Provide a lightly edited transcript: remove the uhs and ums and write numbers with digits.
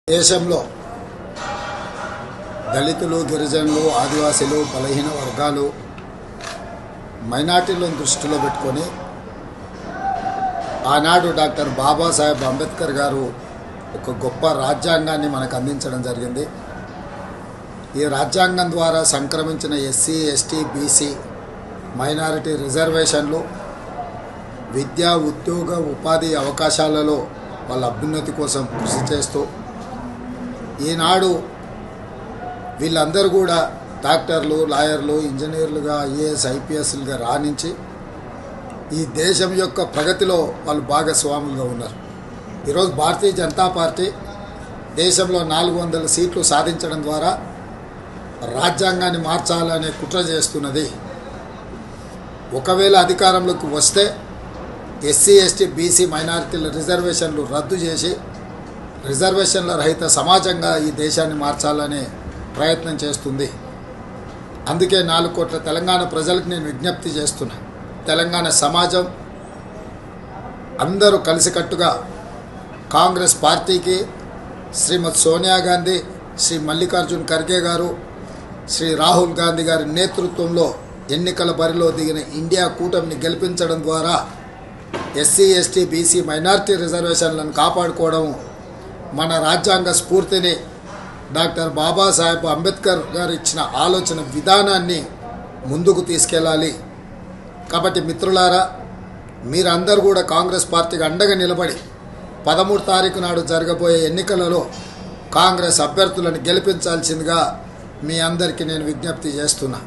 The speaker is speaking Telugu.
దేశంలో దళితులు, గిరిజనులు, ఆదివాసీలు, బలహీన వర్గాలు, మైనార్టీలను దృష్టిలో పెట్టుకొని ఆనాడు డాక్టర్ బాబాసాహెబ్ అంబేద్కర్ గారు ఒక గొప్ప రాజ్యాంగాన్ని మనకు అందించడం జరిగింది. ఈ రాజ్యాంగం ద్వారా సంక్రమించిన ఎస్సీ, ఎస్టీ, బీసీ, మైనారిటీ రిజర్వేషన్లు విద్యా, ఉద్యోగ, ఉపాధి అవకాశాలలో వాళ్ళ అభ్యున్నతి కోసం కృషి చేస్తూ ఈనాడు వీళ్ళందరూ కూడా డాక్టర్లు, లాయర్లు, ఇంజనీర్లుగా, ఐఏఎస్, ఐపీఎస్లుగా రాణించి ఈ దేశం యొక్క ప్రగతిలో వాళ్ళు భాగస్వాములుగా ఉన్నారు. ఈరోజు భారతీయ జనతా పార్టీ దేశంలో 400 సీట్లు సాధించడం ద్వారా రాజ్యాంగాన్ని మార్చాలనే కుట్ర చేస్తున్నది. ఒకవేళ అధికారంలోకి వస్తే ఎస్సీ, ఎస్టీ, బీసీ, మైనారిటీల రిజర్వేషన్లు రద్దు చేసి రిజర్వేషన్ల రహిత సమాజంగా ఈ దేశాన్ని మార్చాలనే ప్రయత్నం చేస్తుంది. అందుకే 4 కోట్ల తెలంగాణ ప్రజలకు నేను విజ్ఞప్తి చేస్తున్నా. తెలంగాణ సమాజం అందరూ కలిసికట్టుగా కాంగ్రెస్ పార్టీకి శ్రీమతి సోనియా గాంధీ, శ్రీ మల్లికార్జున్ ఖర్గే గారు, శ్రీ రాహుల్ గాంధీ గారి నేతృత్వంలో ఎన్నికల బరిలో దిగిన ఇండియా కూటమిని గెలిపించడం ద్వారా ఎస్సీ, ఎస్టీ, బీసీ, మైనారిటీ రిజర్వేషన్లను కాపాడుకోవడం, మన రాజ్యాంగ స్ఫూర్తిని డాక్టర్ బాబాసాహెబ్ అంబేద్కర్ గారు ఇచ్చిన ఆలోచన విధానాన్ని ముందుకు తీసుకెళ్ళాలి. కాబట్టి మిత్రులారా, మీరందరూ కూడా కాంగ్రెస్ పార్టీకి అండగా నిలబడి 13 తారీఖు నాడు జరగబోయే ఎన్నికలలో కాంగ్రెస్ అభ్యర్థులను గెలిపించాల్సిందిగా మీ అందరికీ నేను విజ్ఞప్తి చేస్తున్నా.